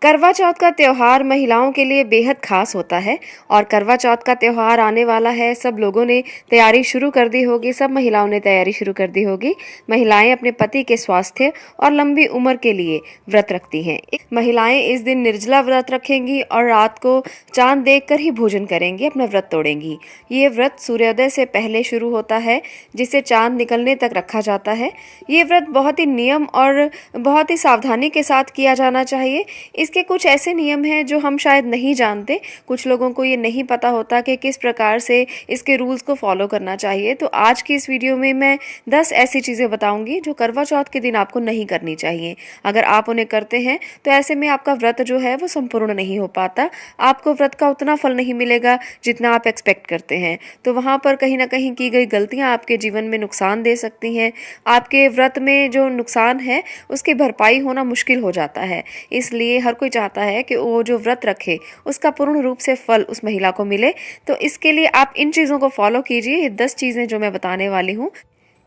करवा चौथ का त्योहार महिलाओं के लिए बेहद खास होता है और करवा चौथ का त्योहार आने वाला है। सब लोगों ने तैयारी शुरू कर दी होगी, सब महिलाओं ने तैयारी शुरू कर दी होगी। महिलाएं अपने पति के स्वास्थ्य और लंबी उम्र के लिए व्रत रखती हैं। महिलाएं इस दिन निर्जला व्रत रखेंगी और रात को चांद देखकर ही भोजन करेंगी, अपना व्रत तोड़ेंगी। ये व्रत सूर्योदय से पहले शुरू होता है, जिसे चांद निकलने तक रखा जाता है। ये व्रत बहुत ही नियम और बहुत ही सावधानी के साथ किया जाना चाहिए। इसके कुछ ऐसे नियम हैं जो हम शायद नहीं जानते, कुछ लोगों को ये नहीं पता होता कि किस प्रकार से इसके रूल्स को फॉलो करना चाहिए। तो आज की इस वीडियो में मैं 10 ऐसी चीज़ें बताऊंगी जो करवा चौथ के दिन आपको नहीं करनी चाहिए। अगर आप उन्हें करते हैं तो ऐसे में आपका व्रत जो है वो संपूर्ण नहीं हो पाता, आपको व्रत का उतना फल नहीं मिलेगा जितना आप एक्सपेक्ट करते हैं। तो वहाँ पर कहीं ना कहीं की गई गलतियाँ आपके जीवन में नुकसान दे सकती हैं। आपके व्रत में जो नुकसान है उसकी भरपाई होना मुश्किल हो जाता है। इसलिए हर कोई चाहता है कि वो जो व्रत रखे उसका पूर्ण रूप से फल उस महिला को मिले। तो इसके लिए आप इन चीज़ों को फॉलो कीजिए। ये 10 चीज़ें जो मैं बताने वाली हूँ,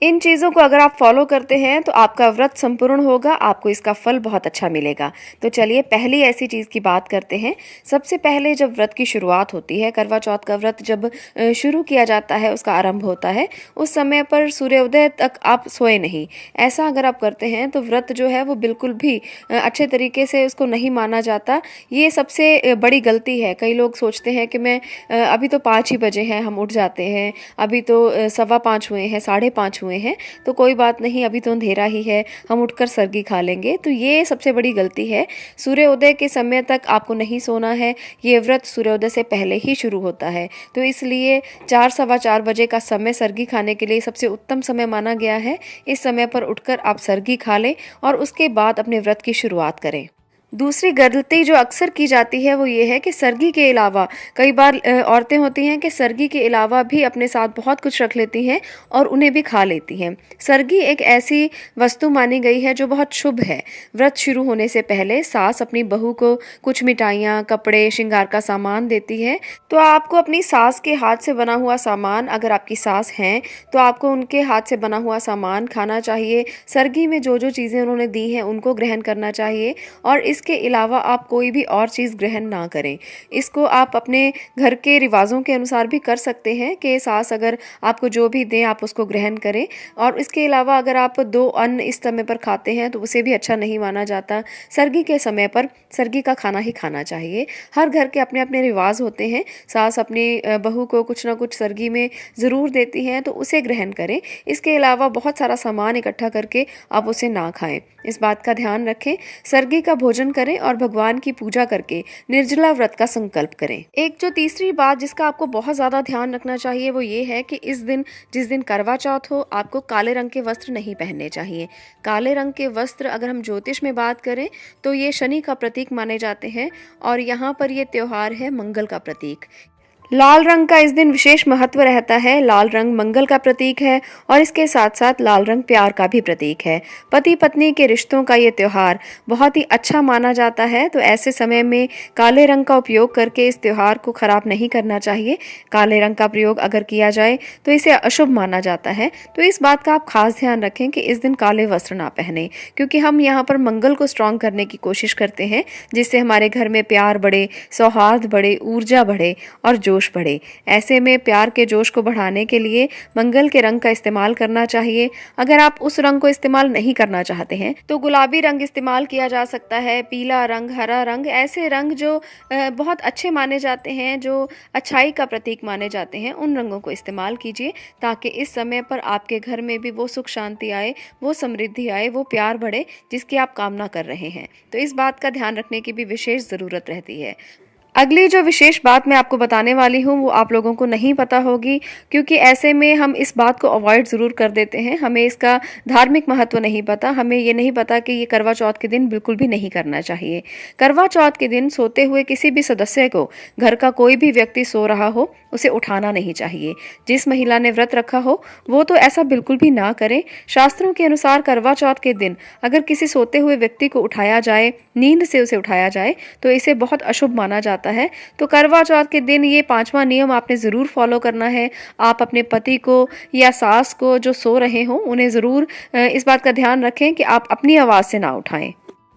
इन चीज़ों को अगर आप फॉलो करते हैं तो आपका व्रत संपूर्ण होगा, आपको इसका फल बहुत अच्छा मिलेगा। तो चलिए पहली ऐसी चीज़ की बात करते हैं। सबसे पहले जब व्रत की शुरुआत होती है, करवा चौथ का व्रत जब शुरू किया जाता है, उसका आरंभ होता है, उस समय पर सूर्योदय तक आप सोए नहीं। ऐसा अगर आप करते हैं तो व्रत जो है वो बिल्कुल भी अच्छे तरीके से उसको नहीं माना जाता। ये सबसे बड़ी गलती है। कई लोग सोचते हैं कि मैं अभी तो 5 ही बजे हैं, हम उठ जाते हैं, अभी तो 5:15 हुए हैं, 5:30 हुए हैं, तो कोई बात नहीं, अभी तो अंधेरा ही है, हम उठकर सरगी खा लेंगे। तो ये सबसे बड़ी गलती है। सूर्योदय के समय तक आपको नहीं सोना है। ये व्रत सूर्योदय से पहले ही शुरू होता है। तो इसलिए 4 सवा 4 बजे का समय सरगी खाने के लिए सबसे उत्तम समय माना गया है। इस समय पर उठकर आप सरगी खा लें और उसके बाद अपने व्रत की शुरुआत करें। दूसरी गलती जो अक्सर की जाती है वो ये है कि सरगी के अलावा कई बार औरतें होती हैं कि सरगी के अलावा भी अपने साथ बहुत कुछ रख लेती हैं और उन्हें भी खा लेती हैं। सरगी एक ऐसी वस्तु मानी गई है जो बहुत शुभ है। व्रत शुरू होने से पहले सास अपनी बहू को कुछ मिठाइयाँ, कपड़े, श्रृंगार का सामान देती है। तो आपको अपनी सास के हाथ से बना हुआ सामान, अगर आपकी सास हैं तो आपको उनके हाथ से बना हुआ सामान खाना चाहिए। सरगी में जो जो चीज़ें उन्होंने दी हैं उनको ग्रहण करना चाहिए और इसके अलावा आप कोई भी और चीज़ ग्रहण ना करें। इसको आप अपने घर के रिवाजों के अनुसार भी कर सकते हैं कि सास अगर आपको जो भी दें आप उसको ग्रहण करें। और इसके अलावा अगर आप 2 अन्न इस समय पर खाते हैं तो उसे भी अच्छा नहीं माना जाता। सरगी के समय पर सरगी का खाना ही खाना चाहिए। हर घर के अपने अपने रिवाज होते हैं। सास अपनी बहू को कुछ ना कुछ सरगी में ज़रूर देती हैं तो उसे ग्रहण करें। इसके अलावा बहुत सारा सामान इकट्ठा करके आप उसे ना खाएं, इस बात का ध्यान रखें। सरगी का भोजन करें और भगवान की पूजा करके निर्जला व्रत का संकल्प करें। एक जो तीसरी बात जिसका आपको बहुत ज़्यादा ध्यान रखना चाहिए वो ये है कि इस दिन, जिस दिन करवा चौथ हो, आपको काले रंग के वस्त्र नहीं पहनने चाहिए। काले रंग के वस्त्र, अगर हम ज्योतिष में बात करें तो ये शनि का प्रतीक माने जाते हैं और यहाँ पर ये त्योहार है मंगल का प्रतीक। लाल रंग का इस दिन विशेष महत्व रहता है। लाल रंग मंगल का प्रतीक है और इसके साथ साथ लाल रंग प्यार का भी प्रतीक है। पति पत्नी के रिश्तों का ये त्योहार बहुत ही अच्छा माना जाता है। तो ऐसे समय में काले रंग का उपयोग करके इस त्योहार को खराब नहीं करना चाहिए। काले रंग का प्रयोग अगर किया जाए तो इसे अशुभ माना जाता है। तो इस बात का आप खास ध्यान रखें कि इस दिन काले वस्त्र ना पहने, क्योंकि हम यहाँ पर मंगल को स्ट्रॉन्ग करने की कोशिश करते हैं, जिससे हमारे घर में प्यार बढ़े, सौहार्द बढ़े, ऊर्जा बढ़े और जोश बढ़े। ऐसे में प्यार के जोश को बढ़ाने के लिए मंगल के रंग का इस्तेमाल करना चाहिए। अगर आप उस रंग को इस्तेमाल नहीं करना चाहते हैं तो गुलाबी रंग इस्तेमाल किया जा सकता है, पीला रंग, हरा रंग, ऐसे रंग जो बहुत अच्छे माने जाते हैं, जो अच्छाई का प्रतीक माने जाते हैं, उन रंगों को इस्तेमाल कीजिए ताकि इस समय पर आपके घर में भी वो सुख शांति आए, वो समृद्धि आए, वो प्यार बढ़े जिसकी आप कामना कर रहे हैं। तो इस बात का ध्यान रखने की भी विशेष ज़रूरत रहती है। अगली जो विशेष बात मैं आपको बताने वाली हूँ वो आप लोगों को नहीं पता होगी, क्योंकि ऐसे में हम इस बात को अवॉइड ज़रूर कर देते हैं। हमें इसका धार्मिक महत्व नहीं पता, हमें ये नहीं पता कि ये करवा चौथ के दिन बिल्कुल भी नहीं करना चाहिए। करवा चौथ के दिन सोते हुए किसी भी सदस्य को, घर का कोई भी व्यक्ति सो रहा हो, उसे उठाना नहीं चाहिए। जिस महिला ने व्रत रखा हो वो तो ऐसा बिल्कुल भी ना करे। शास्त्रों के अनुसार करवा चौथ के दिन अगर किसी सोते हुए व्यक्ति को उठाया जाए, नींद से उसे उठाया जाए, तो इसे बहुत अशुभ माना जाता है। तो करवा चौथ के दिन ये 5वां नियम आपने ज़रूर फॉलो करना है। आप अपने पति को या सास को जो सो रहे हों उन्हें ज़रूर इस बात का ध्यान रखें कि आप अपनी आवाज़ से ना उठाएं।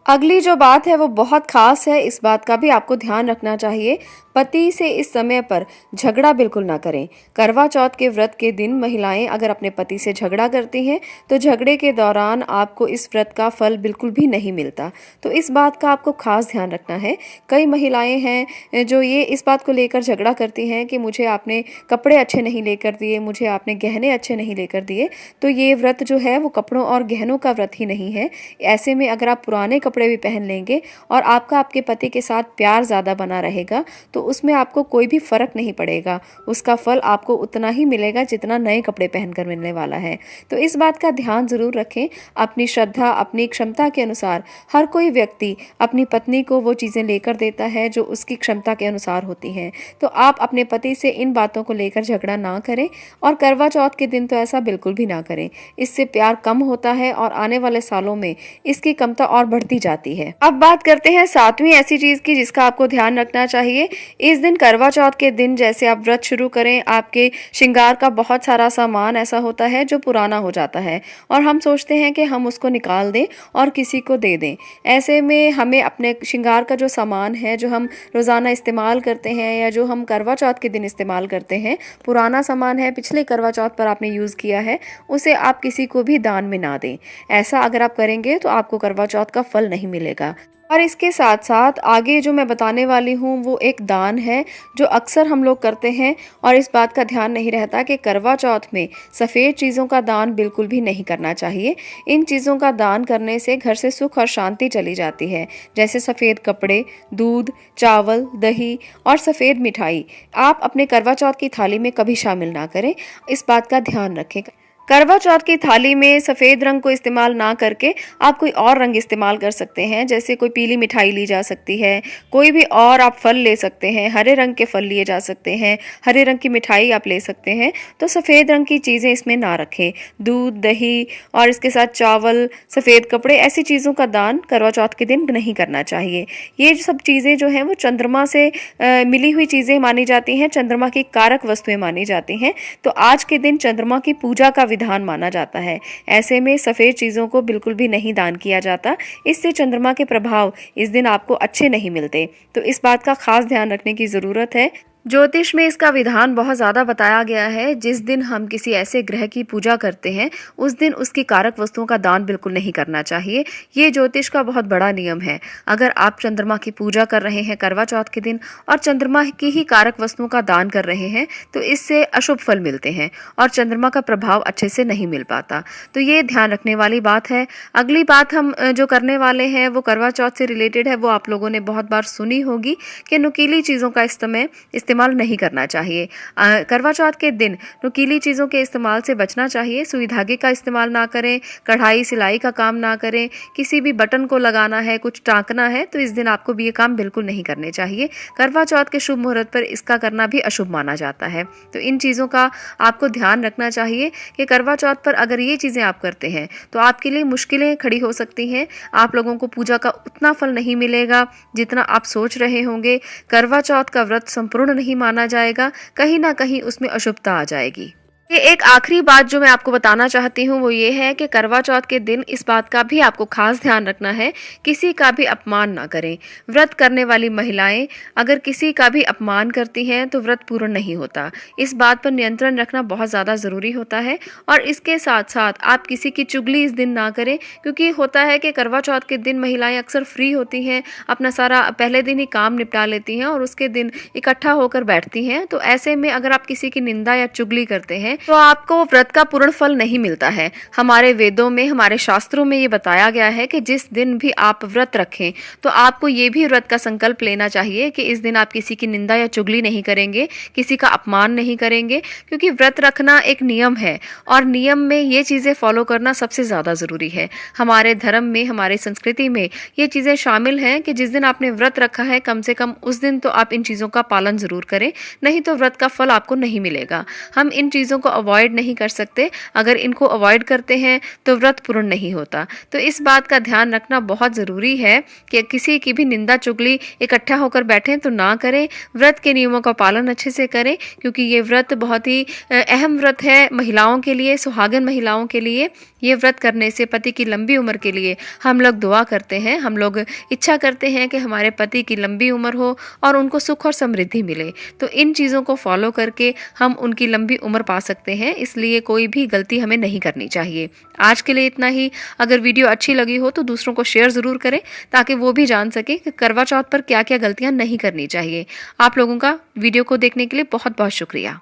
अगली जो बात है वो बहुत खास है, इस बात का भी आपको ध्यान रखना चाहिए। पति से इस समय पर झगड़ा बिल्कुल ना करें। करवा चौथ के व्रत के दिन महिलाएं अगर अपने पति से झगड़ा करती हैं तो झगड़े के दौरान आपको इस व्रत का फल बिल्कुल भी नहीं मिलता। तो इस बात का आपको खास ध्यान रखना है। कई महिलाएं हैं जो ये इस बात को लेकर झगड़ा करती हैं कि मुझे आपने कपड़े अच्छे नहीं लेकर दिए, मुझे आपने गहने अच्छे नहीं लेकर दिए। तो ये व्रत जो है वो कपड़ों और गहनों का व्रत ही नहीं है। ऐसे में अगर आप पुराने कपड़े भी पहन लेंगे और आपका आपके पति के साथ प्यार ज़्यादा बना रहेगा तो उसमें आपको कोई भी फर्क नहीं पड़ेगा। उसका फल आपको उतना ही मिलेगा जितना नए कपड़े पहनकर मिलने वाला है। तो इस बात का ध्यान ज़रूर रखें। अपनी श्रद्धा, अपनी क्षमता के अनुसार हर कोई व्यक्ति अपनी पत्नी को वो चीज़ें लेकर देता है जो उसकी क्षमता के अनुसार होती हैं। तो आप अपने पति से इन बातों को लेकर झगड़ा ना करें और करवा चौथ के दिन तो ऐसा बिल्कुल भी ना करें। इससे प्यार कम होता है और आने वाले सालों में इसकी कमता और बढ़ती जाती है। अब बात करते हैं सातवीं ऐसी चीज की जिसका आपको ध्यान रखना चाहिए। इस दिन करवा चौथ के दिन जैसे आप व्रत शुरू करें, आपके श्रृंगार का बहुत सारा सामान ऐसा होता है जो पुराना हो जाता है और हम सोचते हैं कि हम उसको निकाल दें और किसी को दे दें। ऐसे में हमें अपने श्रृंगार का जो सामान है, जो हम रोजाना इस्तेमाल करते हैं या जो हम करवा चौथ के दिन इस्तेमाल करते हैं, पुराना सामान है, पिछले करवा चौथ पर आपने यूज किया है, उसे आप किसी को भी दान में ना दें। ऐसा अगर आप करेंगे तो आपको करवा चौथ का फल नहीं मिलेगा। और इसके साथ साथ आगे जो मैं बताने वाली हूँ वो एक दान है जो अक्सर हम लोग करते हैं और इस बात का ध्यान नहीं रहता कि करवा चौथ में सफ़ेद चीज़ों का दान बिल्कुल भी नहीं करना चाहिए। इन चीज़ों का दान करने से घर से सुख और शांति चली जाती है, जैसे सफ़ेद कपड़े, दूध, चावल, दही और सफ़ेद मिठाई आप अपने करवा चौथ की थाली में कभी शामिल ना करें। इस बात का ध्यान रखें। करवा चौथ की थाली में सफ़ेद रंग को इस्तेमाल ना करके आप कोई और रंग इस्तेमाल कर सकते हैं, जैसे कोई पीली मिठाई ली जा सकती है, कोई भी और आप फल ले सकते हैं, हरे रंग के फल लिए जा सकते हैं, हरे रंग की मिठाई आप ले सकते हैं। तो सफ़ेद रंग की चीज़ें इसमें ना रखें। दूध, दही और इसके साथ चावल, सफ़ेद कपड़े, ऐसी चीज़ों का दान करवा चौथ के दिन नहीं करना चाहिए। ये सब चीज़ें जो हैं वो चंद्रमा से मिली हुई चीज़ें मानी जाती हैं, चंद्रमा की कारक वस्तुएं मानी जाती हैं। तो आज के दिन चंद्रमा की पूजा का विधान माना जाता है। ऐसे में सफ़ेद चीज़ों को बिल्कुल भी नहीं दान किया जाता। इससे चंद्रमा के प्रभाव इस दिन आपको अच्छे नहीं मिलते। तो इस बात का खास ध्यान रखने की ज़रूरत है। ज्योतिष में इसका विधान बहुत ज़्यादा बताया गया है। जिस दिन हम किसी ऐसे ग्रह की पूजा करते हैं उस दिन उसकी कारक वस्तुओं का दान बिल्कुल नहीं करना चाहिए। ये ज्योतिष का बहुत बड़ा नियम है। अगर आप चंद्रमा की पूजा कर रहे हैं करवा चौथ के दिन और चंद्रमा की ही कारक वस्तुओं का दान कर रहे हैं तो इससे अशुभ फल मिलते हैं और चंद्रमा का प्रभाव अच्छे से नहीं मिल पाता। तो ये ध्यान रखने वाली बात है। अगली बात हम जो करने वाले हैं वो करवा चौथ से रिलेटेड है। वो आप लोगों ने बहुत बार सुनी होगी कि नुकीली चीज़ों का इस्तेमाल नहीं करना चाहिए। करवा चौथ के दिन नुकीली चीज़ों के इस्तेमाल से बचना चाहिए। सुई धागे का इस्तेमाल ना करें, कढ़ाई सिलाई का काम ना करें, किसी भी बटन को लगाना है, कुछ टाँकना है तो इस दिन आपको भी ये काम बिल्कुल नहीं करने चाहिए। करवा चौथ के शुभ मुहूर्त पर इसका करना भी अशुभ माना जाता है। तो इन चीज़ों का आपको ध्यान रखना चाहिए कि करवा चौथ पर अगर ये चीज़ें आप करते हैं तो आपके लिए मुश्किलें खड़ी हो सकती हैं। आप लोगों को पूजा का उतना फल नहीं मिलेगा जितना आप सोच रहे होंगे। करवा चौथ का व्रत संपूर्ण नहीं माना जाएगा, कहीं ना कहीं उसमें अशुभता आ जाएगी। ये एक आखिरी बात जो मैं आपको बताना चाहती हूँ वो ये है कि करवा चौथ के दिन इस बात का भी आपको खास ध्यान रखना है, किसी का भी अपमान ना करें। व्रत करने वाली महिलाएं अगर किसी का भी अपमान करती हैं तो व्रत पूर्ण नहीं होता। इस बात पर नियंत्रण रखना बहुत ज़्यादा ज़रूरी होता है। और इसके साथ साथ आप किसी की चुगली इस दिन ना करें, क्योंकि होता है कि करवा चौथ के दिन महिलाएं अक्सर फ्री होती हैं, अपना सारा पहले दिन ही काम निपटा लेती हैं और उसके दिन इकट्ठा होकर बैठती हैं। तो ऐसे में अगर आप किसी की निंदा या चुगली करते हैं तो आपको व्रत का पूर्ण फल नहीं मिलता है। हमारे वेदों में, हमारे शास्त्रों में ये बताया गया है कि जिस दिन भी आप व्रत रखें तो आपको ये भी व्रत का संकल्प लेना चाहिए कि इस दिन आप किसी की निंदा या चुगली नहीं करेंगे, किसी का अपमान नहीं करेंगे, क्योंकि व्रत रखना एक नियम है और नियम में ये चीज़ें फॉलो करना सबसे ज़्यादा ज़रूरी है। हमारे धर्म में, हमारी संस्कृति में ये चीज़ें शामिल हैं कि जिस दिन आपने व्रत रखा है कम से कम उस दिन तो आप इन चीज़ों का पालन ज़रूर करें, नहीं तो व्रत का फल आपको नहीं मिलेगा। हम इन चीज़ों को अवॉइड नहीं कर सकते। अगर इनको अवॉइड करते हैं तो व्रत पूर्ण नहीं होता। तो इस बात का ध्यान रखना बहुत ज़रूरी है कि किसी की भी निंदा चुगली इकट्ठा होकर बैठें तो ना करें। व्रत के नियमों का पालन अच्छे से करें, क्योंकि ये व्रत बहुत ही अहम व्रत है महिलाओं के लिए, सुहागन महिलाओं के लिए। ये व्रत करने से पति की लंबी उम्र के लिए हम लोग दुआ करते हैं, हम लोग इच्छा करते हैं कि हमारे पति की लंबी उम्र हो और उनको सुख और समृद्धि मिले। तो इन चीज़ों को फॉलो करके हम उनकी लंबी उम्र पा सकते हैं, इसलिए कोई भी गलती हमें नहीं करनी चाहिए। आज के लिए इतना ही। अगर वीडियो अच्छी लगी हो तो दूसरों को शेयर ज़रूर करें, ताकि वो भी जान सके कि करवा चौथ पर क्या क्या गलतियाँ नहीं करनी चाहिए। आप लोगों का वीडियो को देखने के लिए बहुत बहुत शुक्रिया।